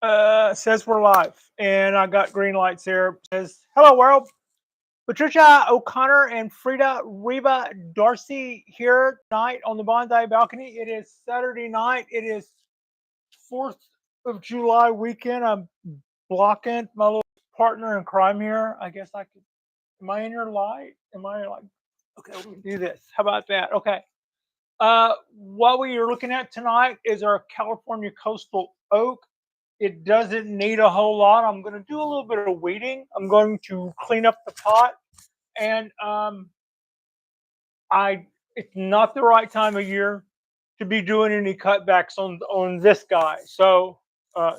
Says we're live, and I got green lights here. Says hello world. Patricia O'Connor and Frida Reba Darcy here tonight on the Bonsai balcony. It is Saturday night. It is 4th of July weekend. I'm blocking my little partner in crime here. I guess I could. Am I in your light? Am I like? Okay, let me do this. How about that? Okay. What we are looking at tonight is our California coastal oak. It doesn't need a whole lot. I'm going to do a little bit of weeding. I'm going to clean up the pot, and I it's not the right time of year to be doing any cutbacks on this guy. So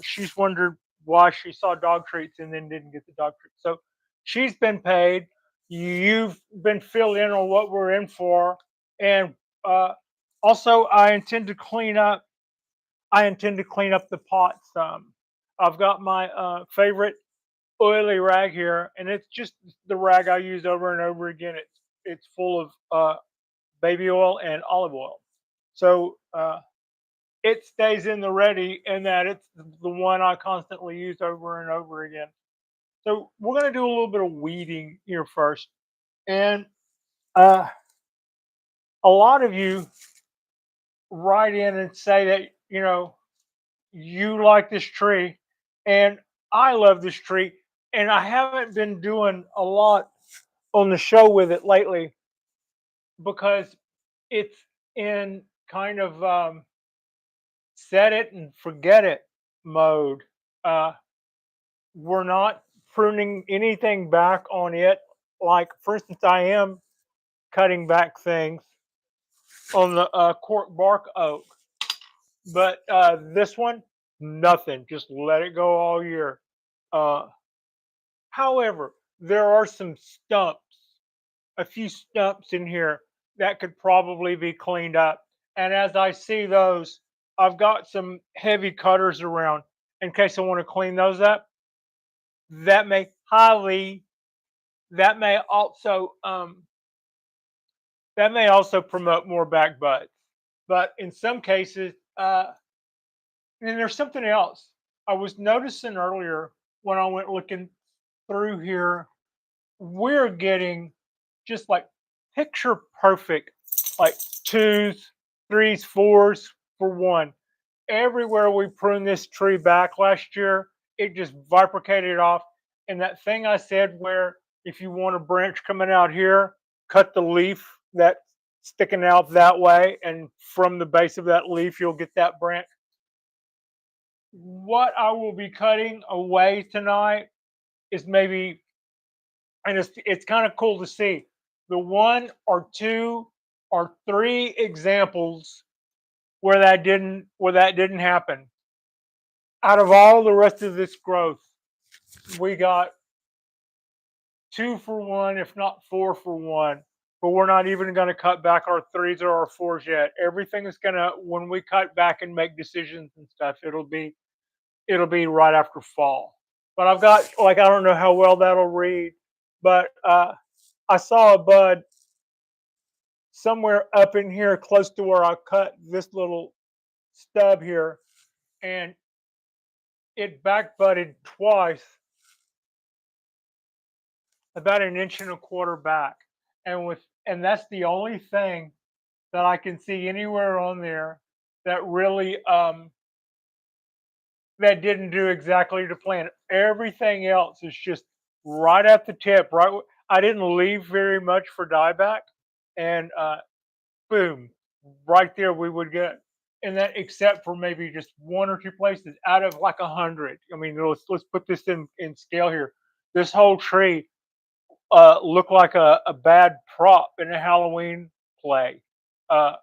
she's wondered why she saw dog treats and then didn't get the dog treats. So she's been paid. You've been filled in on what we're in for, and also I intend to clean up. I intend to clean up the pot some. I've got my favorite oily rag here, and it's just the rag I use over and over again. It's full of baby oil and olive oil, so it stays in the ready, and that it's the one I constantly use over and over again. So we're gonna do a little bit of weeding here first, and uh, a lot of you write in and say that you like this tree, and I love this tree, and I haven't been doing a lot on the show with it lately because it's in kind of set it and forget it mode. Uh, we're not pruning anything back on it. Like, for instance, I am cutting back things on the cork bark oak, but this one, nothing. Just let it go all year. Uh, However, there are some stumps, a few stumps in here that could probably be cleaned up. And as I see those, I've got some heavy cutters around in case I want to clean those up. That may highly, that may also, that may also promote more back buds. But in some cases, and there's something else I was noticing earlier when I went looking through here. We're getting just like picture perfect, like twos, threes, fours for one. Everywhere we pruned this tree back last year, it just bifurcated off. And that thing I said, where if you want a branch coming out here, cut the leaf that's sticking out that way, and from the base of that leaf, you'll get that branch. What I will be cutting away tonight is maybe, and it's kind of cool to see the one or two or three examples where that didn't happen. Out of all the rest of this growth, we got 2 for 1, if not 4 for 1. But we're not even going to cut back our threes or our fours yet. Everything is gonna, when we cut back and make decisions and stuff, it'll be right after fall. But I've got, like, I don't know how well that'll read, but I saw a bud somewhere up in here close to where I cut this little stub here, and it back budded twice, about an inch and a quarter back, and that's the only thing that I can see anywhere on there that really that didn't do exactly to plan. Everything else is just right at the tip. Right, I didn't leave very much for dieback, and boom, right there we would get. And that, except for maybe just one or two places out of like 100. I mean, let's put this in scale here. This whole tree looked like a bad prop in a Halloween play uh,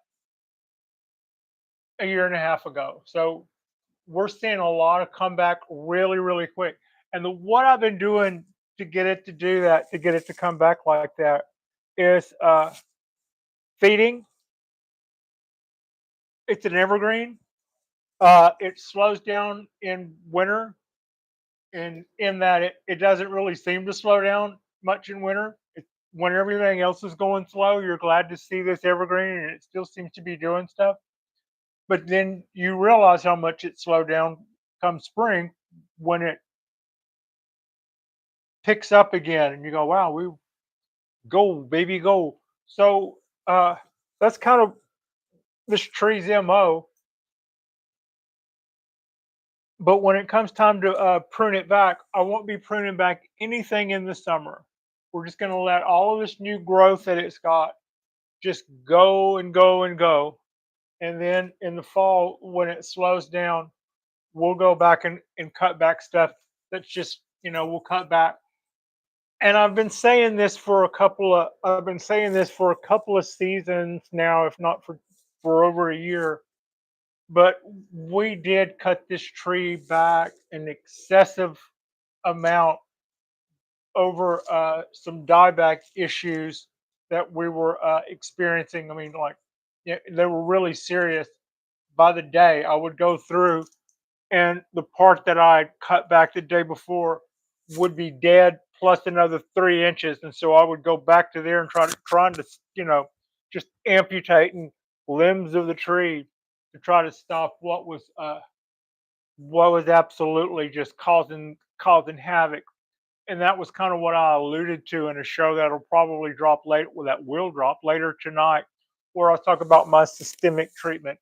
a year and a half ago. So we're seeing a lot of comeback really, really quick. And what I've been doing to get it to do that, to get it to come back like that, is feeding. It's an evergreen. It slows down in winter, and in that it doesn't really seem to slow down much in winter. When everything else is going slow, you're glad to see this evergreen, and it still seems to be doing stuff. But then you realize how much it slowed down come spring when it picks up again, and you go, "Wow, we go, baby, go." So that's kind of this tree's mo. But when it comes time to prune it back, I won't be pruning back anything in the summer. We're just going to let all of this new growth that it's got just go and go and go. And then in the fall, when it slows down, we'll go back and cut back stuff that's just, we'll cut back. And I've been saying this for a couple of seasons now, if not for over a year. But we did cut this tree back an excessive amount over some dieback issues that we were experiencing. I mean, like, yeah, they were really serious. By the day, I would go through, and the part that I cut back the day before would be dead plus another 3 inches, and so I would go back to there and trying to just amputating limbs of the tree to try to stop what was absolutely just causing havoc. And that was kind of what I alluded to in a show that'll probably drop later, well, that will drop later tonight, where I'll talk about my systemic treatment.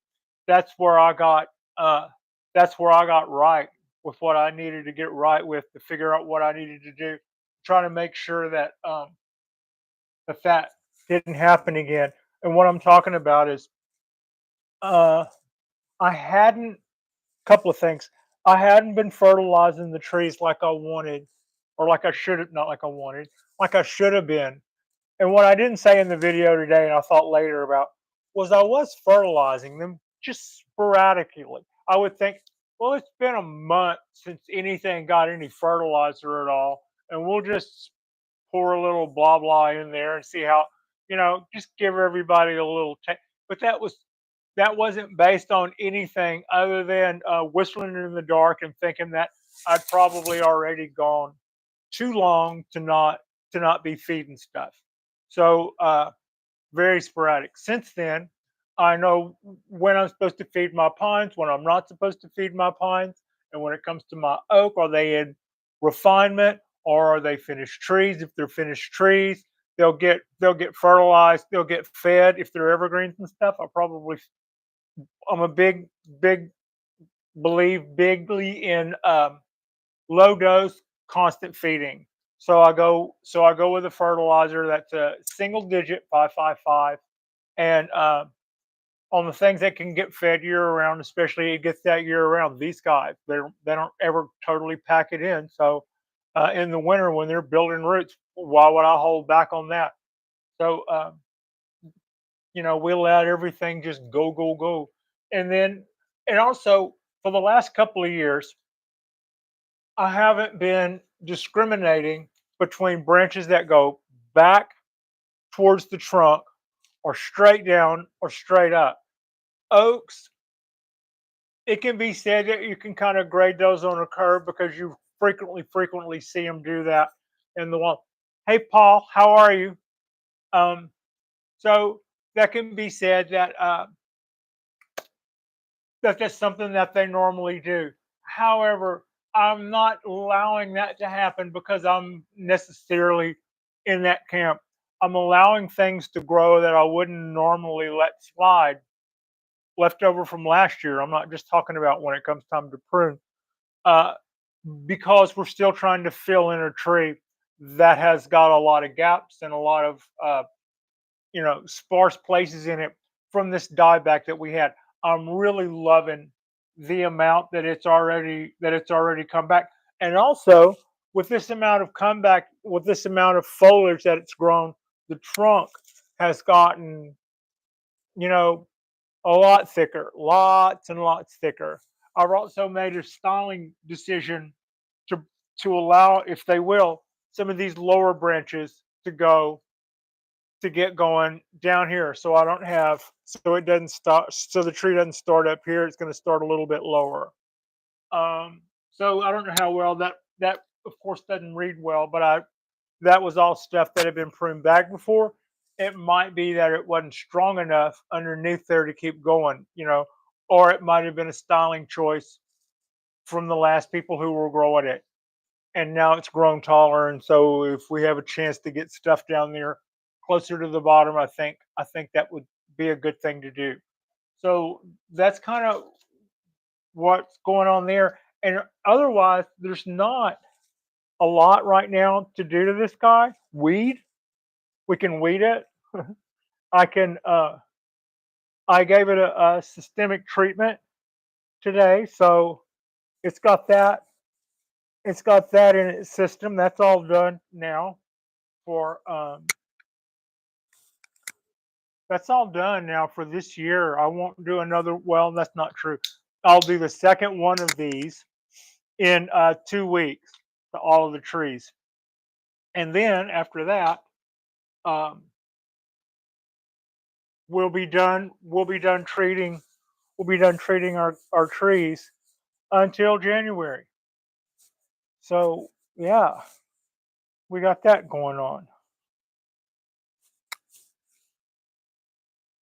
That's where I got uh, that's where I got right with what I needed to get right with to figure out what I needed to do, trying to make sure that that didn't happen again. And what I'm talking about is uh, I hadn't couple of things. I hadn't been fertilizing the trees like I wanted, or like I should have, not like I wanted, like I should have been. And what I didn't say in the video today, and I thought later about, was I was fertilizing them just sporadically. I would think, well, it's been a month since anything got any fertilizer at all, and we'll just pour a little blah blah in there and see how, just give everybody a little. But that wasn't based on anything other than whistling in the dark and thinking that I'd probably already gone too long to not be feeding stuff. So very sporadic. Since then, I know when I'm supposed to feed my pines, when I'm not supposed to feed my pines, and when it comes to my oak, are they in refinement or are they finished trees? If they're finished trees, they'll get fertilized, they'll get fed. If they're evergreens and stuff, I'm a big believe bigly in low dose constant feeding. So I go with a fertilizer that's a single digit 555, and on the things that can get fed year round, especially it gets that year round. These guys, they don't ever totally pack it in. So in the winter when they're building roots, why would I hold back on that? So we let everything just go, go, go. And then, and also for the last couple of years, I haven't been discriminating between branches that go back towards the trunk or straight down or straight up. Oaks, it can be said that you can kind of grade those on a curve because you frequently see them do that in the wall. Hey, Paul, how are you? Um, so that can be said that's something that they normally do. However, I'm not allowing that to happen because I'm necessarily in that camp. I'm allowing things to grow that I wouldn't normally let slide, left over from last year. I'm not just talking about when it comes time to prune, uh, because we're still trying to fill in a tree that has got a lot of gaps and a lot of sparse places in it from this dieback that we had. I'm really loving the amount that it's already come back, and also with this amount of foliage that it's grown, the trunk has gotten you know a lot thicker, lots and lots thicker. I've also made a styling decision to allow, if they will, some of these lower branches to get going down here, so I don't have so it doesn't start so the tree doesn't start up here. It's going to start a little bit lower. So I don't know how well that of course doesn't read well, but I that was all stuff that had been pruned back before. It might be that it wasn't strong enough underneath there to keep going, or it might have been a styling choice from the last people who were growing it, and now it's grown taller. And so, if we have a chance to get stuff down there closer to the bottom, I think that would be a good thing to do. So that's kind of what's going on there. And otherwise, there's not a lot right now to do to this guy. Weed, we can weed it. I can. I gave it a systemic treatment today, so it's got that. It's got that in its system. That's all done now. For that's all done now for this year. I won't do another. Well, that's not true. I'll do the second one of these in 2 weeks to all of the trees, and then after that, um, we'll be done. We'll be done treating. We'll be done treating our trees until January. So yeah, we got that going on.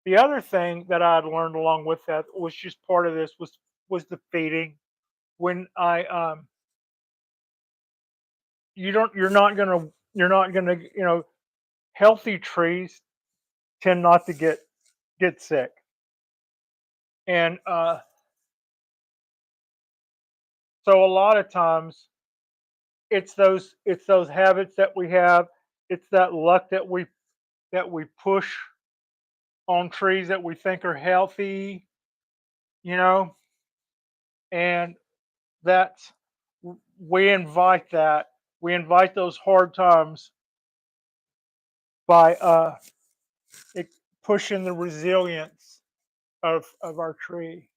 The other thing that I had learned along with that was just part of this was the feeding. When I you're not gonna healthy trees tend not to get sick, and so a lot of times it's those habits that we have, it's that luck that we push on trees that we think are healthy, you know, and that's we invite that we invite those hard times by it pushing the resilience of our tree.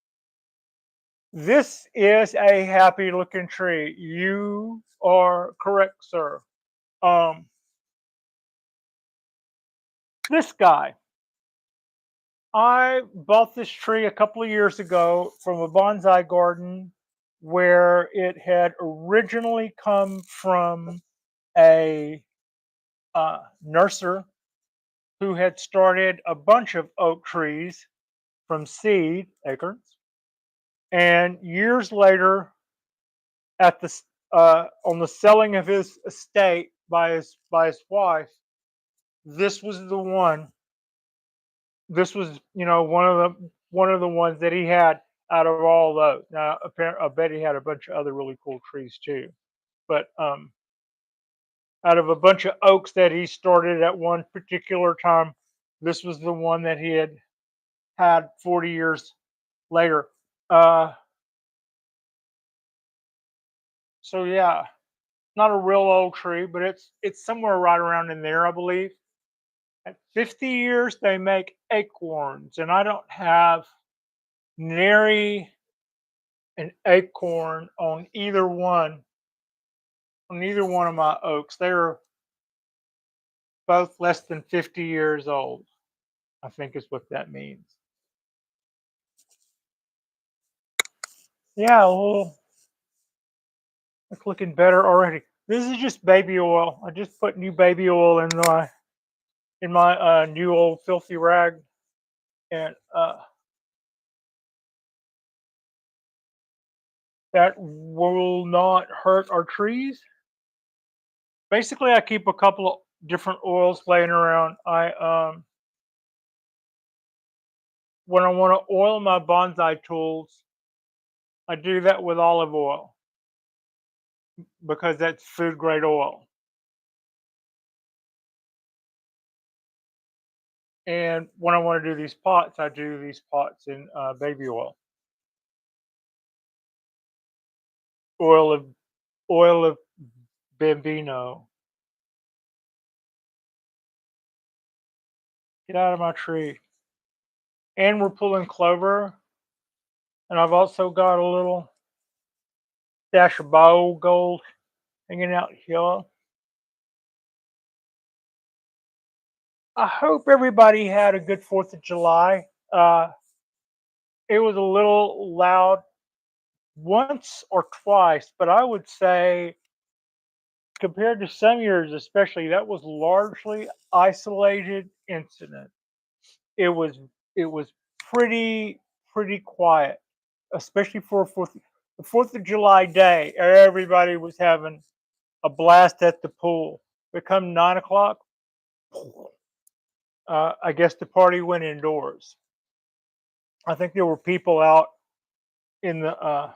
This is a happy looking tree. You are correct, sir. Um, this guy, I bought this tree a couple of years ago from a bonsai garden where it had originally come from a nurser who had started a bunch of oak trees from seed acorns. And years later, at the on the selling of his estate by his wife, this was the one. This was one of the ones that he had out of all those. Now, apparently, I bet he had a bunch of other really cool trees too. But out of a bunch of oaks that he started at one particular time, this was the one that he had 40 years later. Uh, so yeah, not a real old tree, but it's somewhere right around in there, I believe. At 50 years, they make acorns, and I don't have nary an acorn on either one of my oaks. They're both less than 50 years old, I think is what that means. Yeah, well, it's looking better already. This is just baby oil. I just put new baby oil in my new old filthy rag, and that will not hurt our trees. Basically, I keep a couple of different oils laying around. I When I want to oil my bonsai tools, I do that with olive oil because that's food grade oil. And when I want to do these pots, I do these pots in baby oil of oil of bambino. Get out of my tree. And we're pulling clover, and I've also got a little dash of bio gold hanging out here. I hope everybody had a good 4th of July. It was a little loud once or twice, but I would say compared to some years, especially, that was largely isolated incident. It was it was pretty quiet, especially for 4th. The 4th of July day, everybody was having a blast at the pool. Become 9 o'clock, I guess the party went indoors. I think there were people out in the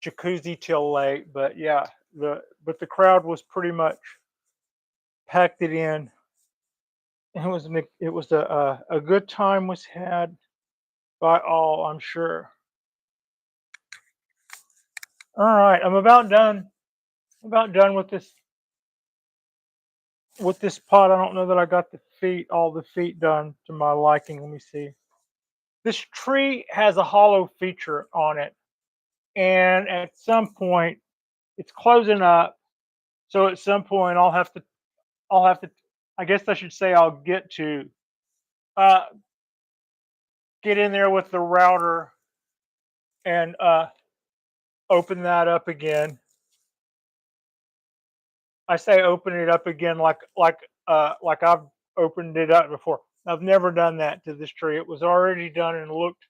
jacuzzi till late, but yeah, the crowd was pretty much packed it in. It was a good time was had by all, I'm sure. All right, I'm about done. About done with this pot. I don't know that I got all the feet done to my liking. Let me see. This tree has a hollow feature on it, and at some point it's closing up. So at some point I'll have to I guess I should say I'll uh get in there with the router and open that up again. I say open it up again like I've opened it up before. I've never done that to this tree. It was already done and looked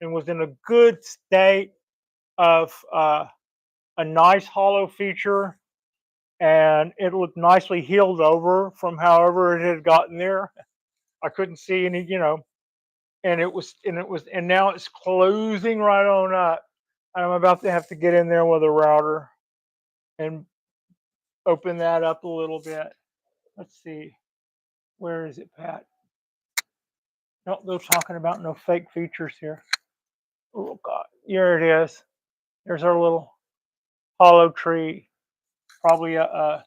and was in a good state of a nice hollow feature, and it looked nicely healed over from however it had gotten there. I couldn't see any, and now it's closing right on up. I'm about to have to get in there with a router and open that up a little bit. Let's see. Where is it, Pat? Don't go talking about no fake features here. Oh God, here it is. There's our little hollow tree. Probably yeah.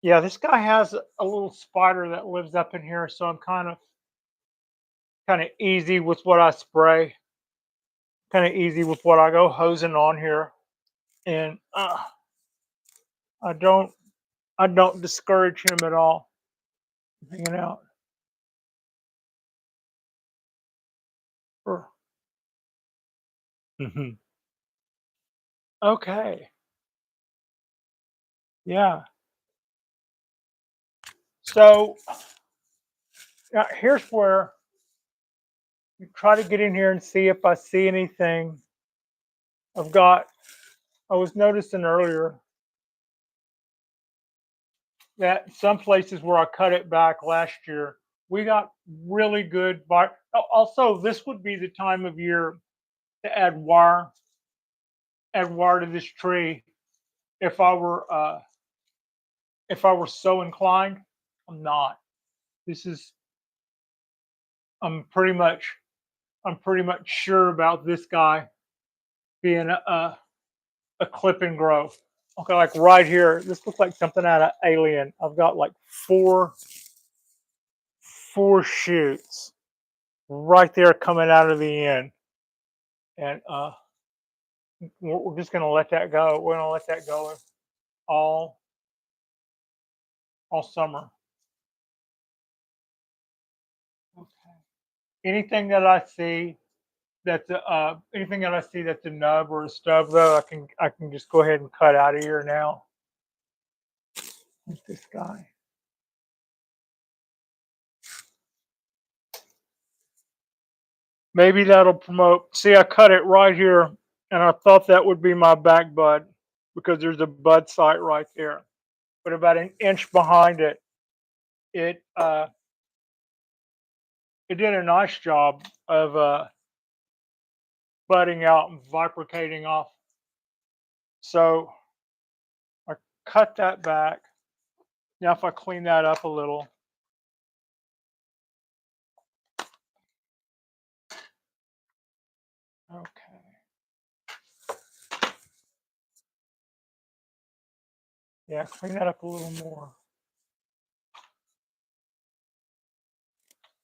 This guy has a little spider that lives up in here, so I'm kind of easy with what I spray. Kind of easy with what I go hosing on here, and I don't I don't discourage him at all. Hanging out. Mhm. Okay. Yeah. So here's where you try to get in here and see if I see anything. I've got. I was noticing earlier that some places where I cut it back last year, we got really good. Also, this would be the time of year to add wire to this tree if I were so inclined. I'm not. This is I'm pretty much I'm pretty much sure about this guy being a clip and grow. Okay, like right here, this looks like something out of Alien. I've got like four shoots right there coming out of the end, and we're just gonna let that go. We're gonna let that go all all summer. Okay. Anything that I see anything that I see that's a nub or a stub though, I can just go ahead and cut out of here now. What's this guy? Maybe that'll promote. See, I cut it right here, and I thought that would be my back bud because there's a bud site right there. But about an inch behind it, it uh, it did a nice job of budding out and bifurcating off. So I cut that back. Now, if I clean that up a little, okay, yeah, clean that up a little more.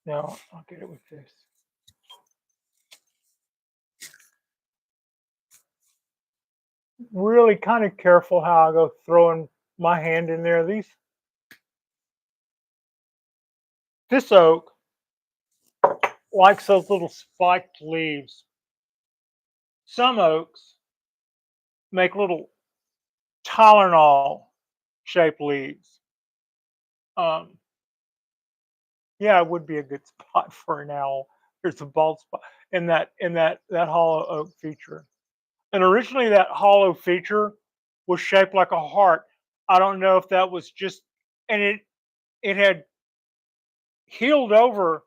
Now I'll get it with this. Really kind of careful how I go throwing my hand in there. This oak likes those little spiked leaves. Some oaks make little Tylenol shaped leaves. Um, yeah, it would be a good spot for an owl. There's a bald spot in that hollow oak feature. And originally, that hollow feature was shaped like a heart. I don't know if that was just, and it had healed over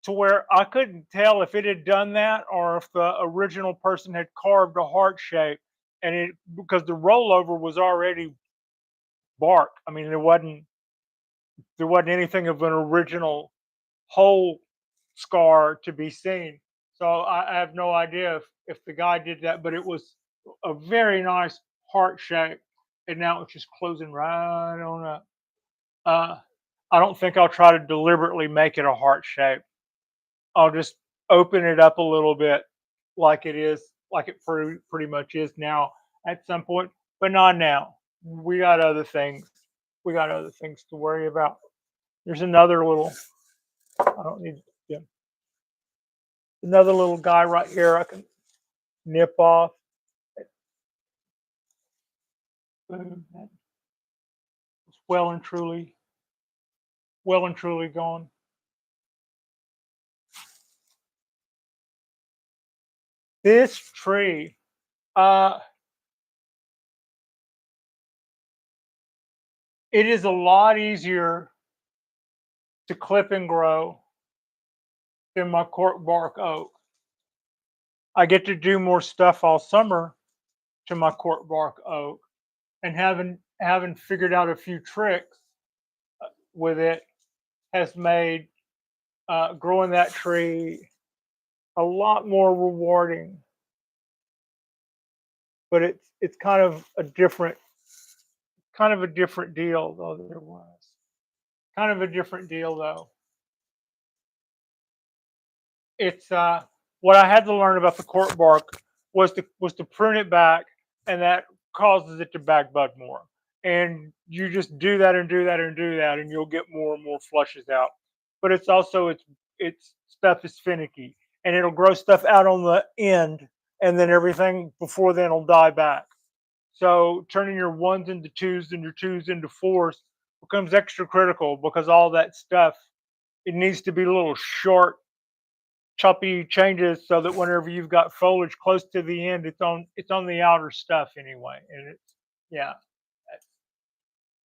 to where I couldn't tell if it had done that or if the original person had carved a heart shape, and it because the rollover was already bark. I mean, there wasn't anything of an original hole scar to be seen. So I have no idea if the guy did that, but it was a very nice heart shape, and now it's just closing right on up. Uh, I don't think I'll try to deliberately make it a heart shape. I'll just open it up a little bit, like it is, like it pretty much is now at some point, but not now. We got other things. We got other things to worry about. There's another little. I don't need. Yeah, another little guy right here. I can nip off. Boom. That's well and truly gone. This tree, uh, it is a lot easier to clip and grow than my cork bark oak. I get to do more stuff all summer to my cork bark oak, and having figured out a few tricks with it has made growing that tree a lot more rewarding. But it's kind of a different deal though. There was kind of a different deal though. It's what I had to learn about the cork bark was to prune it back, and that causes it to back bud more. And you just do that and do that and do that, and you'll get more and more flushes out. But it's also its stuff is finicky, and it'll grow stuff out on the end, and then everything before then will die back. So turning your ones into twos and your twos into fours becomes extra critical because all that stuff, it needs to be little short choppy changes so that whenever you've got foliage close to the end, it's on the outer stuff anyway. And it's yeah,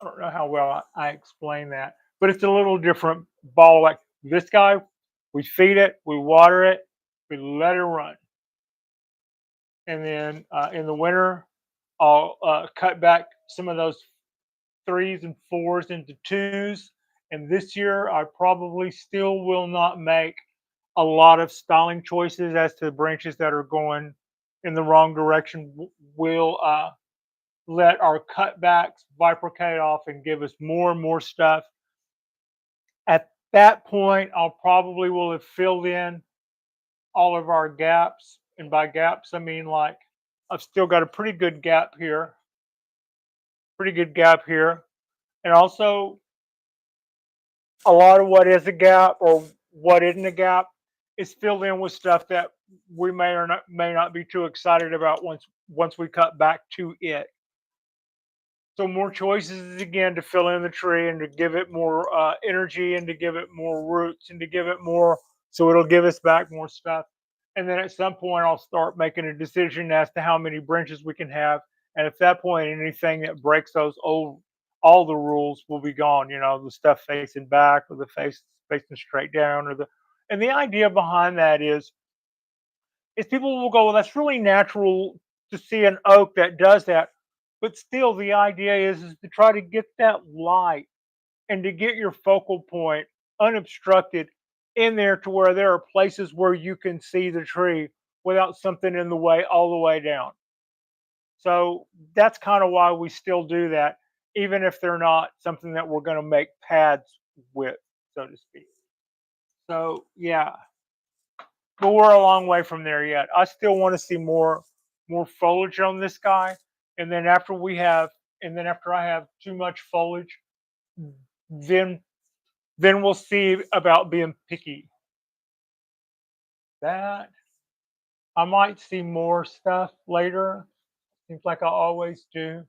I don't know how well I explain that, but it's a little different ball. Like this guy, we feed it, we water it, we let it run, and then in the winter, I'll cut back some of those threes and fours into twos. And this year, I probably still will not make a lot of styling choices as to branches that are going in the wrong direction. We'll let our cutbacks bifurcate off and give us more and more stuff. At that point, I'll probably will have filled in all of our gaps. And by gaps, I mean like I've still got a pretty good gap here. And also a lot of what is a gap or what isn't a gap is filled in with stuff that we may not be too excited about once we cut back to it. So more choices again to fill in the tree and to give it more energy and to give it more roots and to give it more, so it'll give us back more stuff. And then at some point, I'll start making a decision as to how many branches we can have. And at that point, anything that breaks those old all the rules will be gone. The stuff facing back or the face facing straight down or the and the idea behind that is people will go, well, that's really natural to see an oak that does that. But still, the idea is to try to get that light and to get your focal point unobstructed in there to where there are places where you can see the tree without something in the way all the way down. So that's kind of why we still do that, even if they're not something that we're going to make pads with, so to speak. So yeah, but we're a long way from there yet. I still want to see more foliage on this guy, and then after I have too much foliage, then we'll see about being picky. That I might see more stuff later. Seems like I always do,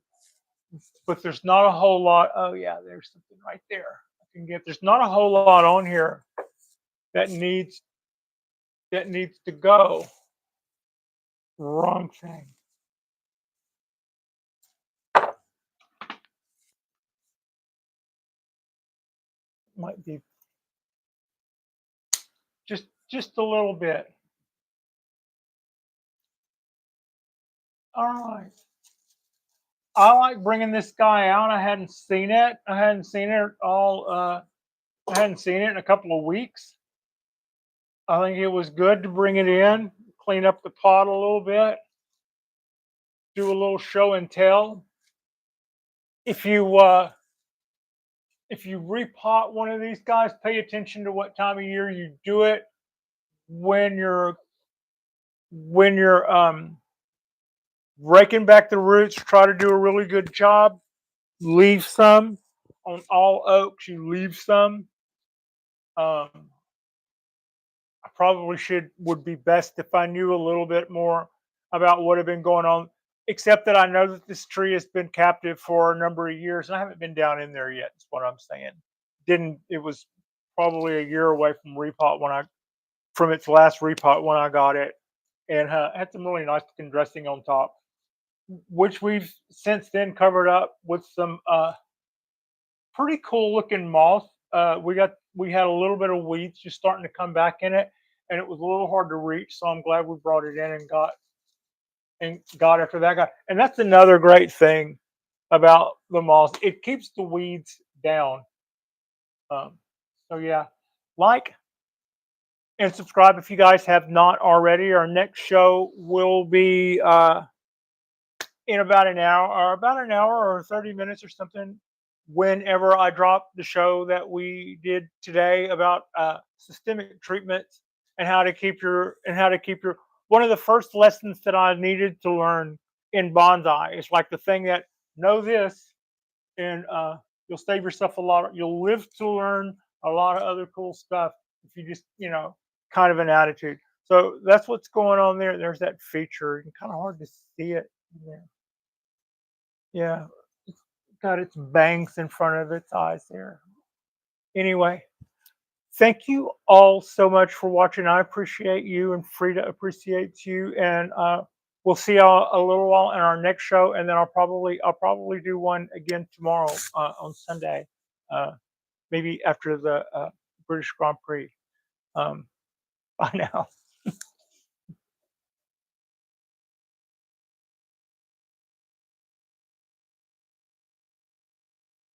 but there's not a whole lot. Oh yeah, there's something right there. I can get. There's not a whole lot on here that needs to go. Wrong thing. Might be just a little bit. All right. I like bringing this guy out. I hadn't seen it. I hadn't seen it all. I hadn't seen it in a couple of weeks. I think it was good to bring it in, clean up the pot a little bit, do a little show and tell. If you if you repot one of these guys, pay attention to what time of year you do it. When you're raking back the roots, try to do a really good job. Leave some on all oaks. You leave some. Um, I probably would be best if I knew a little bit more about what had been going on. Except that I know that this tree has been captive for a number of years, and I haven't been down in there yet. Is what I'm saying. Didn't It was probably a year away from repot when I from its last repot when I got it, and had some really nice looking dressing on top, which we've since then covered up with some pretty cool looking moss. We had a little bit of weeds just starting to come back in it, and it was a little hard to reach. So I'm glad we brought it in and got after that guy. And that's another great thing about the moss. It keeps the weeds down. Um, so yeah, like and subscribe if you guys have not already. Our next show will be in about an hour or 30 minutes or something. Whenever I drop the show that we did today about systemic treatments and how to keep your one of the first lessons that I needed to learn in bonsai is like the thing that know this and you'll save yourself a lot. You'll live to learn a lot of other cool stuff if you just kind of an attitude. So that's what's going on there. There's that feature. It's kind of hard to see it. Yeah, yeah. It's got its bangs in front of its eyes there. Anyway, thank you all so much for watching. I appreciate you, and Frida appreciates you. And we'll see y'all a little while in our next show, and then I'll probably do one again tomorrow on Sunday, maybe after the British Grand Prix. Bye now.